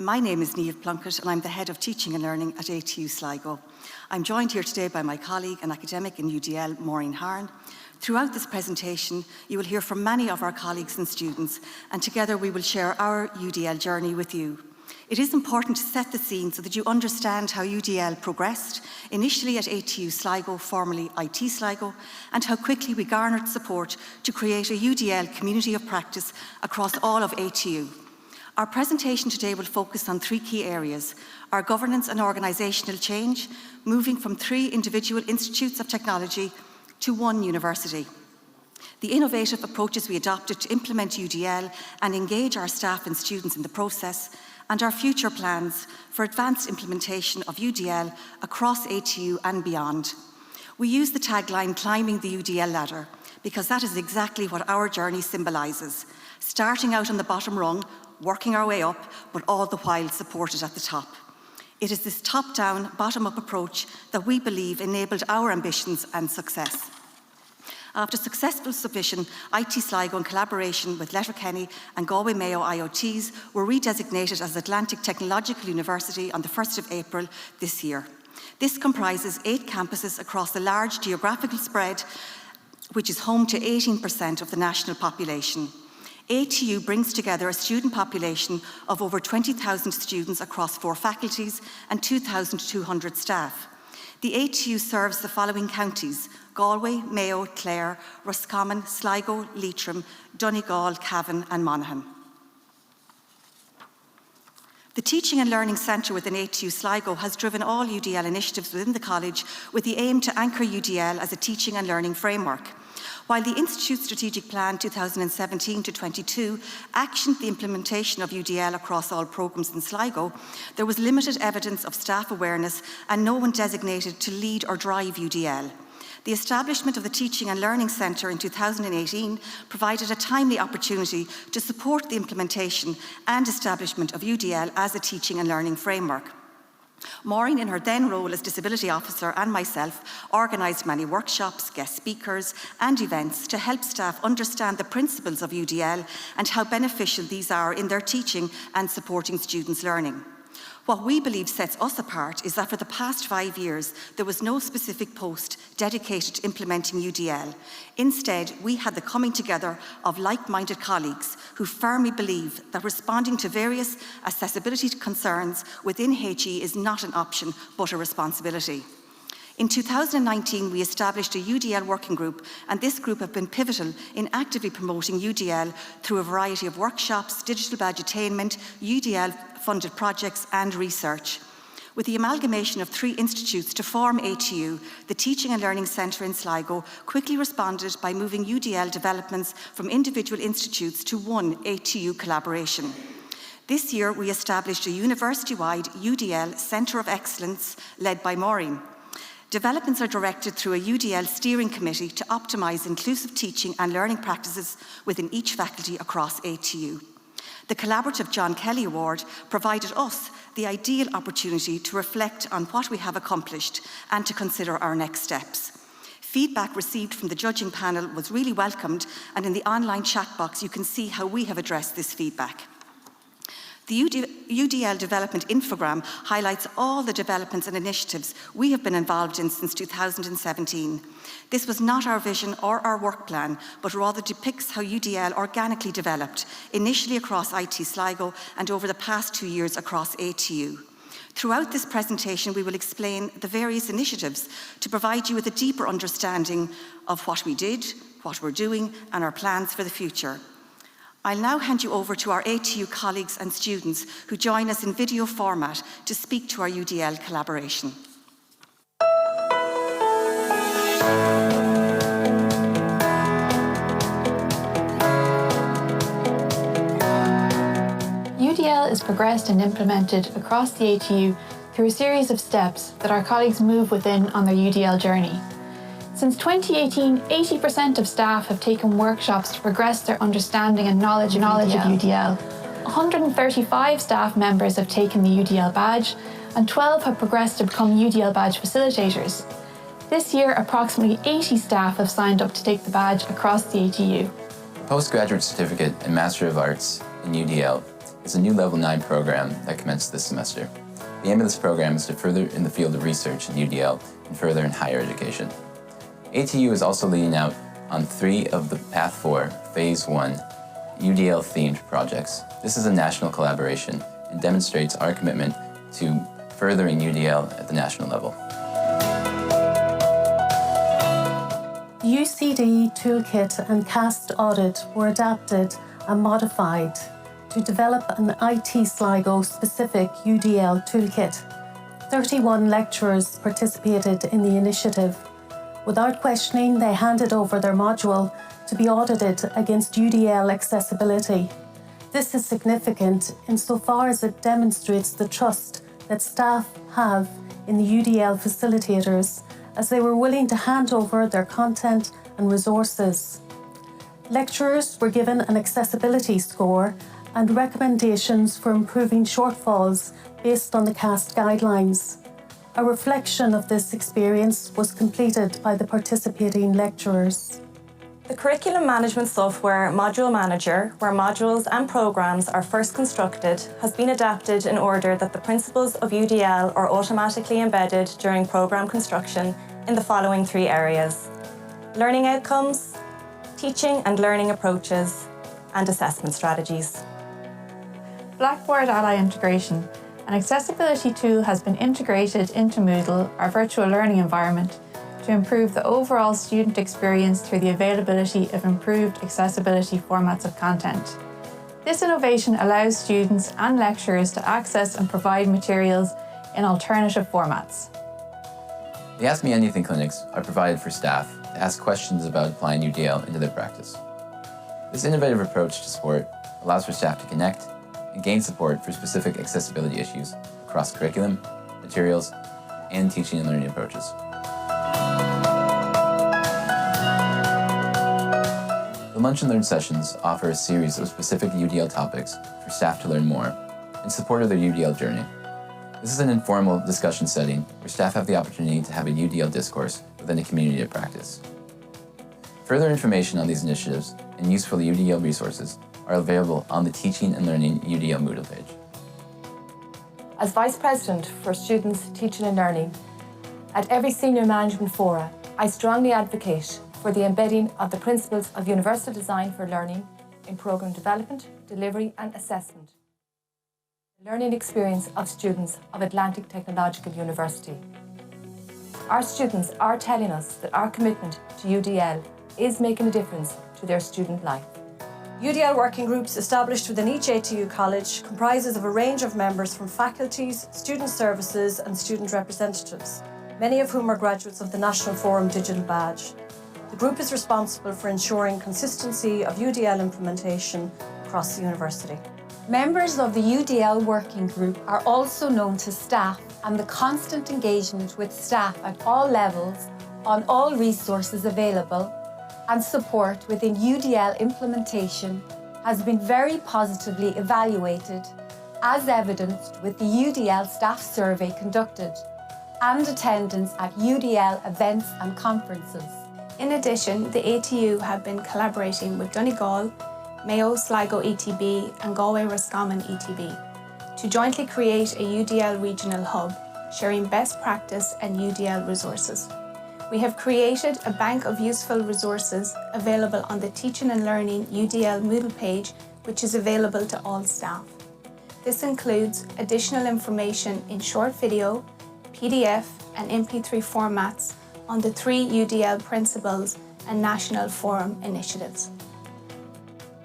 My name is Niamh Plunkett and I'm the Head of Teaching and Learning at ATU Sligo. I'm joined here today by my colleague and academic in UDL, Maureen Haran. Throughout this presentation, you will hear from many of our colleagues and students, and together we will share our UDL journey with you. It is important to set the scene so that you understand how UDL progressed, initially at ATU Sligo, formerly IT Sligo, and how quickly we garnered support to create a UDL community of practice across all of ATU. Our presentation today will focus on three key areas: our governance and organisational change, moving from 3 individual institutes of technology to 1 university; the innovative approaches we adopted to implement UDL and engage our staff and students in the process; and our future plans for advanced implementation of UDL across ATU and beyond. We use the tagline "Climbing the UDL Ladder" because that is exactly what our journey symbolises: starting out on the bottom rung, working our way up, but all the while supported at the top. It is this top-down, bottom-up approach that we believe enabled our ambitions and success. After successful submission, IT Sligo, in collaboration with Letterkenny and Galway Mayo IoTs, were redesignated as Atlantic Technological University on the 1st of April this year. This comprises 8 campuses across a large geographical spread, which is home to 18% of the national population. ATU brings together a student population of over 20,000 students across 4 faculties and 2,200 staff. The ATU serves the following counties: Galway, Mayo, Clare, Roscommon, Sligo, Leitrim, Donegal, Cavan and Monaghan. The Teaching and Learning Centre within ATU Sligo has driven all UDL initiatives within the college with the aim to anchor UDL as a teaching and learning framework. While the Institute's Strategic Plan 2017-22 actioned the implementation of UDL across all programmes in Sligo, there was limited evidence of staff awareness and no one designated to lead or drive UDL. The establishment of the Teaching and Learning Centre in 2018 provided a timely opportunity to support the implementation and establishment of UDL as a teaching and learning framework. Maureen, in her then role as Disability Officer, and myself organised many workshops, guest speakers and events to help staff understand the principles of UDL and how beneficial these are in their teaching and supporting students' learning. What we believe sets us apart is that for the past 5 years, there was no specific post dedicated to implementing UDL. Instead, we had the coming together of like-minded colleagues who firmly believe that responding to various accessibility concerns within HE is not an option, but a responsibility. In 2019, we established a UDL working group, and this group have been pivotal in actively promoting UDL through a variety of workshops, digital badge attainment, UDL-funded projects and research. With the amalgamation of 3 institutes to form ATU, the Teaching and Learning Centre in Sligo quickly responded by moving UDL developments from individual institutes to 1 ATU collaboration. This year, we established a university-wide UDL Centre of Excellence led by Maureen. Developments are directed through a UDL steering committee to optimise inclusive teaching and learning practices within each faculty across ATU. The collaborative John Kelly Award provided us the ideal opportunity to reflect on what we have accomplished and to consider our next steps. Feedback received from the judging panel was really welcomed, and in the online chat box you can see how we have addressed this feedback. The UDL development infogram highlights all the developments and initiatives we have been involved in since 2017. This was not our vision or our work plan, but rather depicts how UDL organically developed, initially across IT Sligo and over the past 2 years across ATU. Throughout this presentation, we will explain the various initiatives to provide you with a deeper understanding of what we did, what we're doing, and our plans for the future. I'll now hand you over to our ATU colleagues and students who join us in video format to speak to our UDL collaboration. UDL is progressed and implemented across the ATU through a series of steps that our colleagues move within on their UDL journey. Since 2018, 80% of staff have taken workshops to progress their understanding and knowledge of UDL. 135 staff members have taken the UDL badge, and 12 have progressed to become UDL badge facilitators. This year, approximately 80 staff have signed up to take the badge across the ATU. Postgraduate Certificate in Master of Arts in UDL is a new Level 9 program that commenced this semester. The aim of this program is to further in the field of research in UDL and further in higher education. ATU is also leading out on 3 of the Path 4 Phase 1 UDL-themed projects. This is a national collaboration and demonstrates our commitment to furthering UDL at the national level. The UCD toolkit and CAST audit were adapted and modified to develop an IT Sligo-specific UDL toolkit. 31 lecturers participated in the initiative. Without questioning, they handed over their module to be audited against UDL accessibility. This is significant insofar as it demonstrates the trust that staff have in the UDL facilitators, as they were willing to hand over their content and resources. Lecturers were given an accessibility score and recommendations for improving shortfalls based on the CAST guidelines. A reflection of this experience was completed by the participating lecturers. The curriculum management software Module Manager, where modules and programmes are first constructed, has been adapted in order that the principles of UDL are automatically embedded during programme construction in the following 3 areas: learning outcomes, teaching and learning approaches, and assessment strategies. Blackboard Ally integration. An accessibility tool has been integrated into Moodle, our virtual learning environment, to improve the overall student experience through the availability of improved accessibility formats of content. This innovation allows students and lecturers to access and provide materials in alternative formats. The Ask Me Anything clinics are provided for staff to ask questions about applying UDL into their practice. This innovative approach to support allows for staff to connect and gain support for specific accessibility issues across curriculum, materials, and teaching and learning approaches. The Lunch and Learn sessions offer a series of specific UDL topics for staff to learn more in support of their UDL journey. This is an informal discussion setting where staff have the opportunity to have a UDL discourse within a community of practice. Further information on these initiatives and useful UDL resources are available on the Teaching and Learning UDL Moodle page. As Vice President for Students, Teaching and Learning, at every senior management fora, I strongly advocate for the embedding of the principles of universal design for learning in programme development, delivery and assessment. The learning experience of students of Atlantic Technological University. Our students are telling us that our commitment to UDL is making a difference to their student life. UDL working groups established within each ATU college comprises of a range of members from faculties, student services and student representatives, many of whom are graduates of the National Forum Digital Badge. The group is responsible for ensuring consistency of UDL implementation across the university. Members of the UDL working group are also known to staff, and the constant engagement with staff at all levels on all resources available and support within UDL implementation has been very positively evaluated, as evidenced with the UDL staff survey conducted and attendance at UDL events and conferences. In addition, the ATU have been collaborating with Donegal, Mayo Sligo ETB and Galway Roscommon ETB to jointly create a UDL regional hub, sharing best practice and UDL resources. We have created a bank of useful resources available on the Teaching and Learning UDL Moodle page, which is available to all staff. This includes additional information in short video, PDF and MP3 formats on the 3 UDL principles and National Forum initiatives.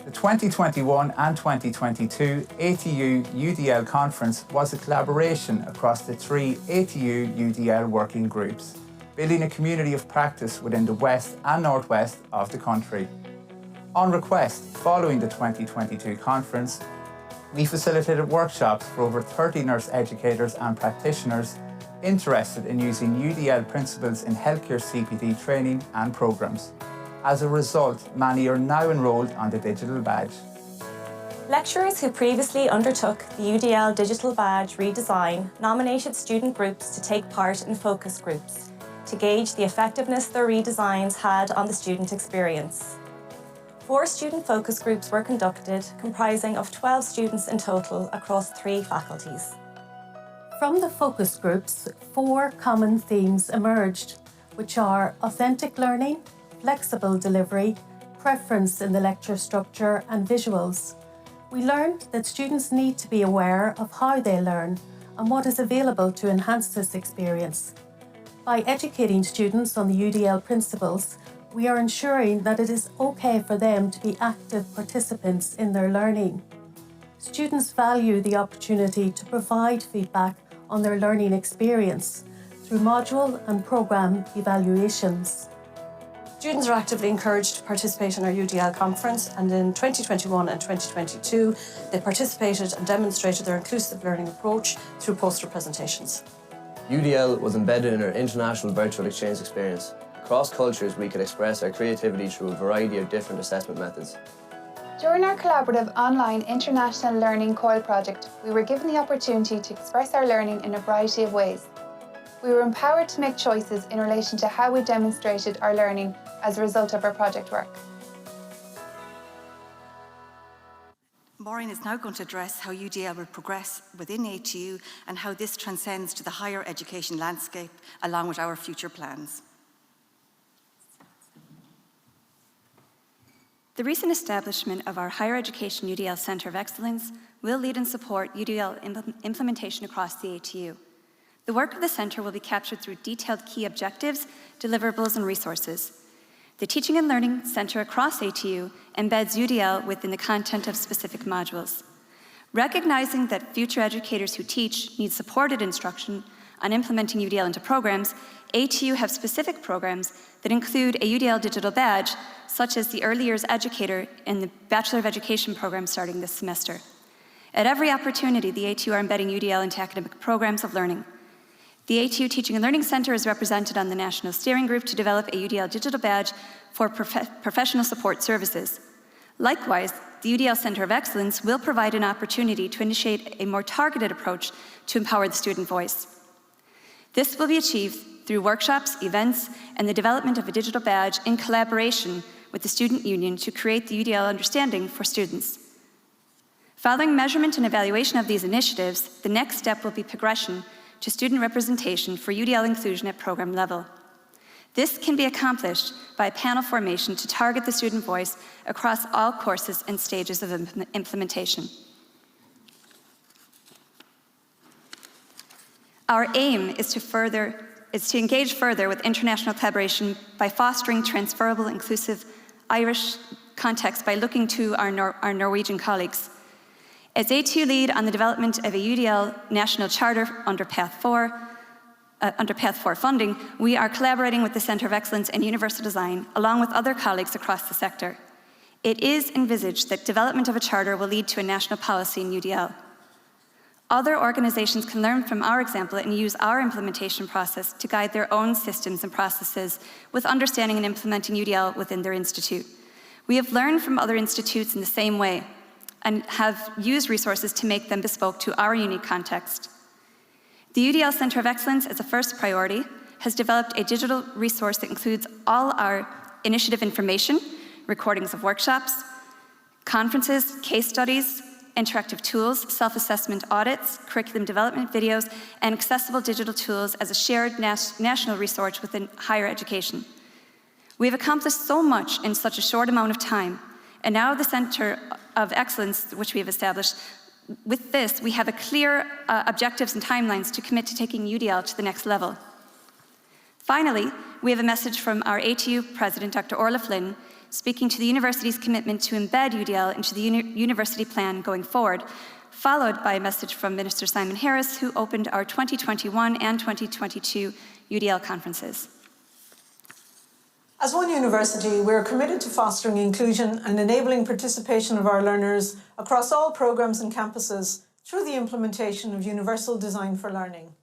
The 2021 and 2022 ATU UDL conference was a collaboration across the 3 ATU UDL working groups, building a community of practice within the west and northwest of the country. On request, following the 2022 conference, we facilitated workshops for over 30 nurse educators and practitioners interested in using UDL principles in healthcare CPD training and programmes. As a result, many are now enrolled on the digital badge. Lecturers who previously undertook the UDL Digital Badge redesign nominated student groups to take part in focus groups to gauge the effectiveness their redesigns had on the student experience. 4 student focus groups were conducted, comprising of 12 students in total across 3 faculties. From the focus groups, 4 common themes emerged, which are authentic learning, flexible delivery, preference in the lecture structure, and visuals. We learned that students need to be aware of how they learn and what is available to enhance this experience. By educating students on the UDL principles, we are ensuring that it is okay for them to be active participants in their learning. Students value the opportunity to provide feedback on their learning experience through module and programme evaluations. Students are actively encouraged to participate in our UDL conference, and in 2021 and 2022 they participated and demonstrated their inclusive learning approach through poster presentations. UDL was embedded in our international virtual exchange experience. Across cultures, we could express our creativity through a variety of different assessment methods. During our collaborative online international learning COIL project, we were given the opportunity to express our learning in a variety of ways. We were empowered to make choices in relation to how we demonstrated our learning as a result of our project work. Maureen is now going to address how UDL will progress within ATU and how this transcends to the higher education landscape along with our future plans. The recent establishment of our Higher Education UDL Centre of Excellence will lead and support UDL implementation across the ATU. The work of the Centre will be captured through detailed key objectives, deliverables and resources. The Teaching and Learning Centre across ATU embeds UDL within the content of specific modules. Recognizing that future educators who teach need supported instruction on implementing UDL into programs, ATU have specific programs that include a UDL digital badge, such as the Early Years Educator in the Bachelor of Education program starting this semester. At every opportunity, the ATU are embedding UDL into academic programs of learning. The ATU Teaching and Learning Centre is represented on the National Steering Group to develop a UDL digital badge for professional support services. Likewise, the UDL Centre of Excellence will provide an opportunity to initiate a more targeted approach to empower the student voice. This will be achieved through workshops, events, and the development of a digital badge in collaboration with the Student Union to create the UDL understanding for students. Following measurement and evaluation of these initiatives, the next step will be progression to student representation for UDL inclusion at program level. This can be accomplished by panel formation to target the student voice across all courses and stages of implementation. Our aim is to engage further with international collaboration by fostering transferable, inclusive Irish context by looking to our Norwegian colleagues. As ATU lead on the development of a UDL national charter under Path 4 funding, we are collaborating with the Centre of Excellence in Universal Design, along with other colleagues across the sector. It is envisaged that development of a charter will lead to a national policy in UDL. Other organizations can learn from our example and use our implementation process to guide their own systems and processes with understanding and implementing UDL within their institute. We have learned from other institutes in the same way and have used resources to make them bespoke to our unique context. The UDL Centre of Excellence, as a first priority, has developed a digital resource that includes all our initiative information, recordings of workshops, conferences, case studies, interactive tools, self-assessment audits, curriculum development videos, and accessible digital tools as a shared national resource within higher education. We have accomplished so much in such a short amount of time, and now the Centre of Excellence, which we have established, with this, we have a clear objectives and timelines to commit to taking UDL to the next level. Finally, we have a message from our ATU President, Dr. Orla Flynn, speaking to the university's commitment to embed UDL into the university plan going forward, followed by a message from Minister Simon Harris, who opened our 2021 and 2022 UDL conferences. As one university, we are committed to fostering inclusion and enabling participation of our learners across all programmes and campuses through the implementation of universal design for learning.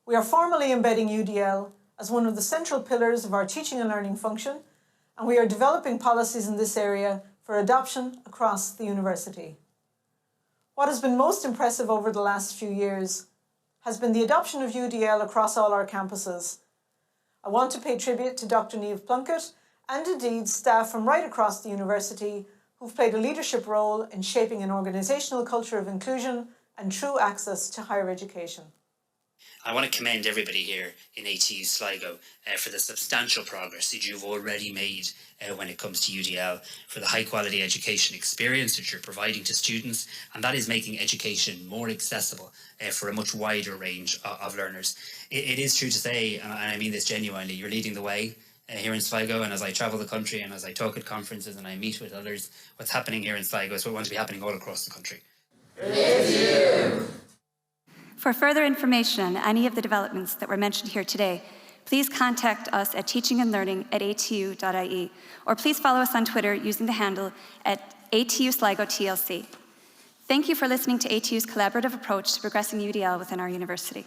We are formally embedding UDL as one of the central pillars of our teaching and learning function, and we are developing policies in this area for adoption across the university. What has been most impressive over the last few years has been the adoption of UDL across all our campuses. I want to pay tribute to Dr. Niamh Plunkett and indeed staff from right across the university who've played a leadership role in shaping an organisational culture of inclusion and true access to higher education. I want to commend everybody here in ATU Sligo for the substantial progress that you've already made when it comes to UDL, for the high quality education experience that you're providing to students, and that is making education more accessible for a much wider range of learners. It is true to say, and I mean this genuinely, you're leading the way here in Sligo, and as I travel the country and as I talk at conferences and I meet with others, what's happening here in Sligo is what we want to be happening all across the country. For further information on any of the developments that were mentioned here today, please contact us at teachingandlearning@atu.ie, or please follow us on Twitter using the handle @ATU Sligo TLC. Thank you for listening to ATU's collaborative approach to progressing UDL within our university.